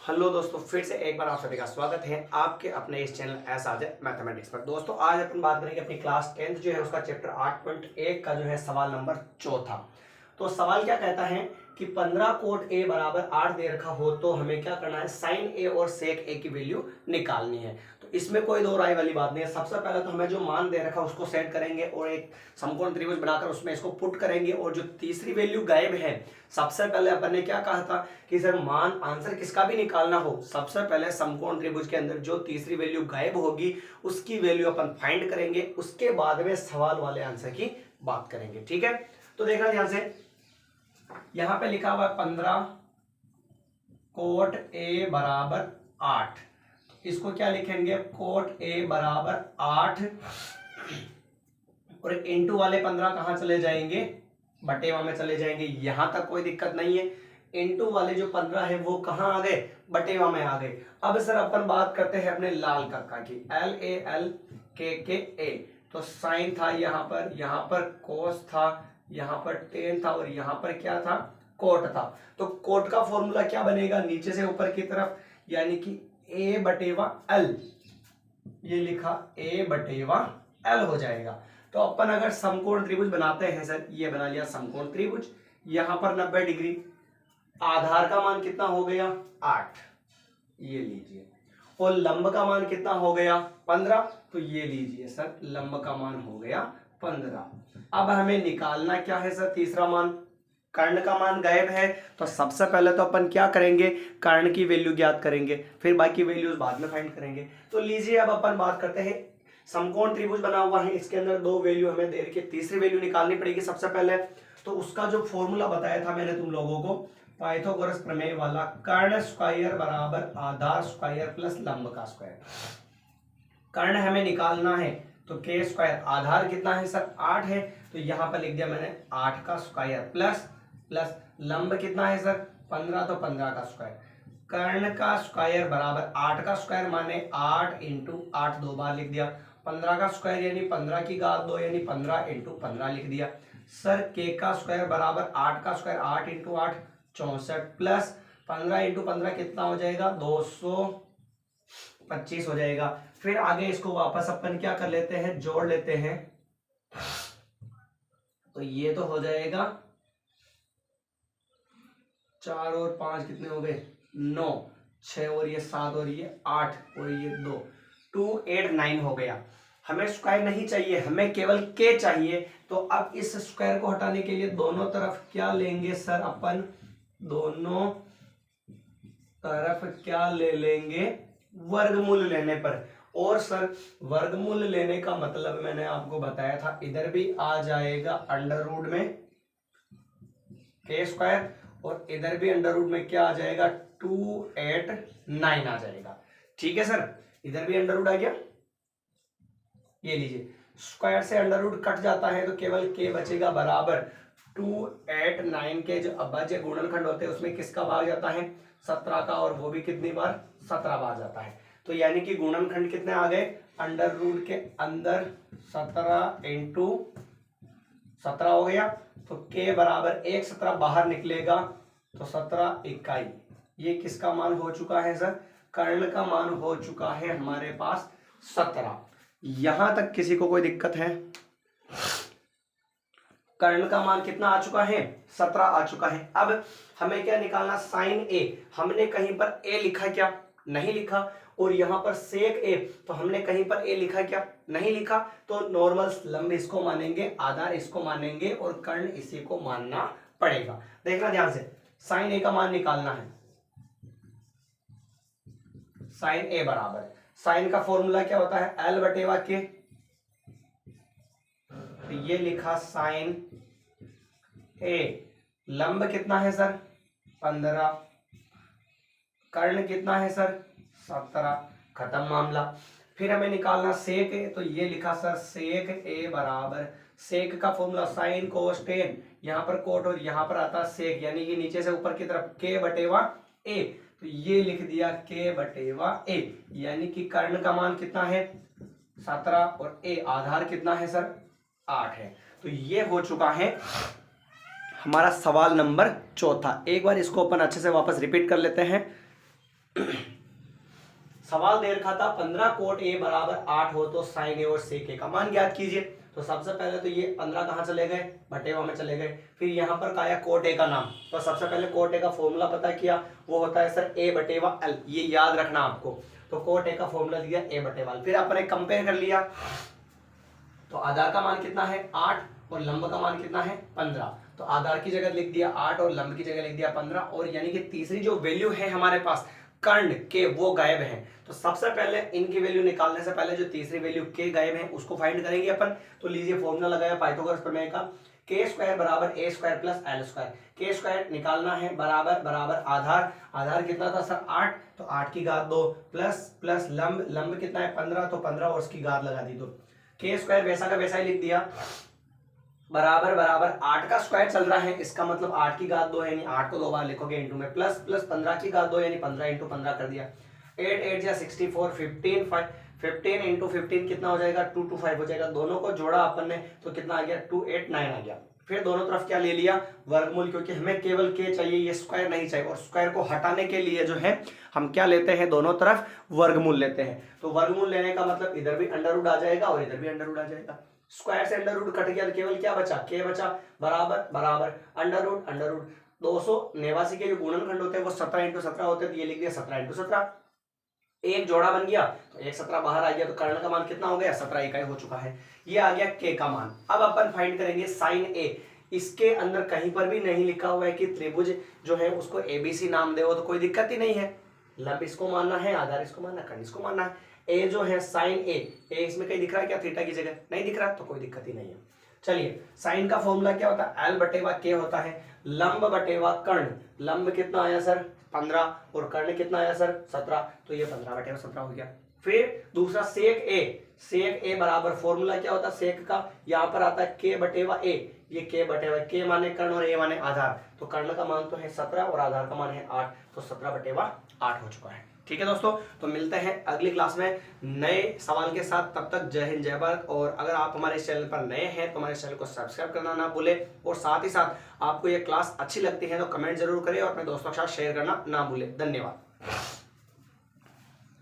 Hello दोस्तों, फिर से एक बार आप सभी का स्वागत है आपके अपने इस चैनल एस आज मैथमेटिक्स पर। दोस्तों आज अपन बात करेंगे अपनी क्लास 10th जो है उसका चैप्टर 8.1 का जो है सवाल नंबर चौथा। तो सवाल क्या कहता है कि 15 कोट ए बराबर 8 दे रखा हो तो हमें क्या करना है, साइन ए और सेक ए की वैल्यू निकालनी है। तो इसमें कोई दो राय वाली बात नहीं है। सबसे पहले तो हमें जो मान दे रखा है उसको सेट करेंगे और एक समकोण त्रिभुज बनाकर उसमें इसको पुट करेंगे, और जो तीसरी वैल्यू गायब है, सबसे पहले अपन ने क्या कहा था कि सर मान आंसर किसका भी निकालना हो, सबसे पहले समकोण त्रिभुज के अंदर जो तीसरी वैल्यू गायब होगी उसकी वैल्यू अपन फाइंड करेंगे, उसके बाद में सवाल वाले आंसर की बात करेंगे। ठीक है, तो देखना ध्यान से, यहां पे लिखा हुआ है 15 कोट ए बराबर 8। इसको क्या लिखेंगे, कोट ए बराबर 8 और इनटू वाले 15 कहां चले जाएंगे, बटेवा में चले जाएंगे। यहां तक कोई दिक्कत नहीं है। इनटू वाले जो 15 है वो कहां आ गए, बटेवा में आ गए। अब सर अपन बात करते हैं अपने लाल कक्का की, LALKKA। तो साइन था यहाँ पर कोस था, यहाँ पर टेन था और यहाँ पर क्या था, कोट था। तो कोट का फॉर्मूला क्या बनेगा, नीचे से ऊपर की तरफ, यानी कि A बटेवा L, ये लिखा A बटेवा L हो जाएगा। तो अपन अगर समकोण त्रिभुज बनाते हैं सर, ये बना लिया समकोण त्रिभुज, यहां पर 90 डिग्री, आधार का मान कितना हो गया 8, ये लीजिए, और लंब का मान कितना हो गया 15, तो ये लीजिए सर लंब का मान हो गया 15। अब हमें निकालना क्या है सर, तीसरा मान, कर्ण का मान गायब है। तो सबसे पहले तो अपन क्या करेंगे, कर्ण की वैल्यू ज्ञात करेंगे, फिर बाकी वैल्यूज बाद में फाइंड करेंगे। तो लीजिए अब अपन बात करते हैं, समकोण त्रिभुज बना हुआ है, इसके अंदर दो वैल्यू हमें दे के तीसरी वैल्यू निकालनी पड़ेगी सबसे पहले। तो उसका जो फॉर्मूला बताया था मैंने तुम लोगों को, पाइथागोरस प्रमेय वाला, कर्ण स्क्वायर बराबर आधार स्क्वायर प्लस लंब का स्क्वायर। कर्ण हमें निकालना है तो के स्क्वायर, आधार कितना है सर 8 है, तो यहां पर लिख दिया मैंने 8 का स्क्वायर प्लस लंब कितना है सर 15, तो 15 का स्क्वायर। कर्ण का स्क्वायर बराबर 8 का स्क्वायर माने 8 इंटू 8, दो बार लिख दिया। 15 का स्क्वायर यानी 15 की घात 2 यानी 15 इंटू 15 लिख दिया। सर के का स्क्वायर बराबर 8 का स्क्वायर 8 इंटू 8 64 प्लस 15 इंटू 15 कितना हो जाएगा 225 हो जाएगा। फिर आगे इसको वापस अपन क्या कर लेते हैं, जोड़ लेते हैं। तो ये तो हो जाएगा 4 और 5 कितने हो गए 9, 6 और ये 7 और ये 8 और ये 2, 2 8 9 हो गया। हमें स्क्वायर नहीं चाहिए, हमें केवल के चाहिए। तो अब इस स्क्वायर को हटाने के लिए दोनों तरफ क्या लेंगे सर, अपन दोनों तरफ क्या ले लेंगे, वर्गमूल लेने पर। और सर वर्गमूल लेने का मतलब मैंने आपको बताया था, इधर भी आ जाएगा अंडर रूट में के स्क्वायर, और इधर भी अंडर रूट में क्या आ जाएगा 289 आ जाएगा। ठीक है सर, इधर भी अंडर रूट आ गया, ये लीजिए स्क्वायर से अंडर रूट कट जाता है तो केवल के बचेगा बराबर 289 के जो अभाज्य गुणनखंड होते हैं उसमें किसका भाग जाता है 17 का, और वो भी कितनी बार 17 बार जाता है। तो यानी कि गुणनखंड कितने आ गए, अंडर रूट के अंदर 17 इंटू 17 हो गया, तो के बराबर 1, 17 बाहर निकलेगा तो 17 इकाई, ये किसका मान हो चुका है सर, कर्ण का मान हो चुका है हमारे पास 17। यहां तक किसी को कोई दिक्कत है, कर्ण का मान कितना आ चुका है 17 आ चुका है। अब हमें क्या निकालना, साइन ए, हमने कहीं पर ए लिखा क्या, नहीं लिखा, और यहां पर सेक ए, तो हमने कहीं पर ए लिखा क्या, नहीं लिखा। तो नॉर्मल लंब इसको मानेंगे, आधार इसको मानेंगे, और कर्ण इसी को मानना पड़ेगा। देखना ध्यान से, साइन ए का मान निकालना है, साइन ए बराबर, साइन का फॉर्मूला क्या होता है L बटेवा के, तो ये लिखा साइन ए, लंब कितना है सर 15, कर्ण कितना है सर 17, खत्म मामला। फिर हमें निकालना सेक ए, तो ये लिखा सर सेक ए बराबर, सेक का फॉर्मूला साइन कोस टेन, यहाँ पर कोट और यहाँ पर आता सेक, यानी कि नीचे से ऊपर की तरफ के बटेवा ए, तो ये लिख दिया के बटेवा ए, यानी कि कर्ण का मान कितना है 17 और ए आधार कितना है सर 8 है। तो ये हो चुका है हमारा सवाल नंबर चौथा। एक बार इसको अपन अच्छे से वापस रिपीट कर लेते हैं। सवाल दे रखा था 15 कोट ए बराबर 8 हो तो साइन ए और सेक ए का मान ज्ञात कीजिए। तो सबसे पहले तो ये 15 कहाँ चले गए, बटेवा में चले गए। फिर यहाँ पर आया कोट ए का नाम, तो सबसे पहले कोट ए का फॉर्मूला पता किया, वो होता है सर ए बटेवा एल, ये याद रखना आपको। तो कोट ए का फॉर्मूला दिया ए बटेवा एल। फिर आपने कंपेयर कर लिया, तो आधार का मान कितना है 8 और लंब का मान कितना है 15। तो आधार की जगह लिख दिया 8 और लंब की जगह लिख दिया 15। और यानी कि तीसरी जो वैल्यू है हमारे पास कर्ण के, वो गायब है। तो सबसे पहले इनकी वैल्यू निकालने से पहले जो तीसरी वैल्यू के गायब है उसको फाइंड करेंगे अपन। तो लीजिए फॉर्मूला लगाया पाइथागोरस प्रमेय का, के स्क्वायर बराबर ए स्क्वायर प्लस एल स्क्वायर। के स्क्वायर निकालना है बराबर बराबर आधार, आधार कितना था सर 8, तो 8 की घात 2 प्लस प्लस लंब, लंब कितना है 15, तो 15 और उसकी घात लगा दी। तो के स्क्वायर वैसा का वैसा ही लिख दिया, बराबर बराबर 8 का स्क्वायर चल रहा है, इसका मतलब 8 की घात 2 है, यानी 8 को 2 बार लिखोगे इंटू में, प्लस प्लस 15 की घात 2 यानी 15 इंटू 15 कर दिया। 8 8 या 64, 15 इंटू 15 कितना हो जाएगा 225 हो जाएगा। दोनों को जोड़ा अपन ने तो कितना आ गया 289 आ गया। फिर दोनों तरफ क्या ले लिया वर्गमूल, क्योंकि हमें केवल के चाहिए, ये स्क्वायर नहीं चाहिए। और स्क्वायर को हटाने के लिए जो है हम क्या लेते हैं, दोनों तरफ वर्गमूल लेते हैं। तो वर्गमूल लेने का मतलब इधर भी अंडर रूट आ जाएगा और इधर भी अंडर रूट आ जाएगा। स्क्वायर से अंडर रूट कट गया तो केवल क्या बचा, के बचा, बराबर बराबर अंडर रूट 289 के जो गुणनखंड होते हैं वो 17 इंटू 17 होते हैं, तो ये लिख दिया 17 इंटू 17। एक जोड़ा बन गया तो एक 17 बाहर आ गया, तो कर्ण का मान कितना हो गया 17 इकाई हो चुका है। ये आ गया के का मान। अब अपन फाइंड करेंगे साइन ए। इसके अंदर कहीं पर भी नहीं लिखा हुआ है कि त्रिभुज जो है उसको एबीसी नाम दे, तो कोई दिक्कत ही नहीं है। लंब इसको मानना है, आधार इसको मानना है, कर्ण इसको मानना है। ए जो है साइन ए, इसमें कहीं दिख रहा है क्या थीटा की जगह, नहीं दिख रहा, तो कोई दिक्कत ही नहीं है। चलिए साइन का फॉर्मूला क्या होता है, एल बटेवा के होता है, लंब बटेवा कर्ण। लंब कितना आया सर 15 और कर्ण कितना आया सर 17, तो ये 15 बटेवा 17 हो गया। फिर दूसरा सेक ए, सेक ए बराबर फॉर्मूला क्या होता है सेक का, यहाँ पर आता है के बटेवा ए, ये के बटेवा, के माने कर्ण और ए माने आधार। तो कर्ण का मान तो है 17 और आधार का मान है 8, तो 17 बटेवा 8 हो चुका है। ठीक है दोस्तों, तो मिलते हैं अगली क्लास में नए सवाल के साथ। तब तक जय हिंद जय भारत। और अगर आप हमारे चैनल पर नए हैं तो हमारे चैनल को सब्सक्राइब करना ना भूलें, और साथ ही साथ आपको ये क्लास अच्छी लगती है तो कमेंट जरूर करें और अपने दोस्तों के साथ शेयर करना ना भूलें। धन्यवाद।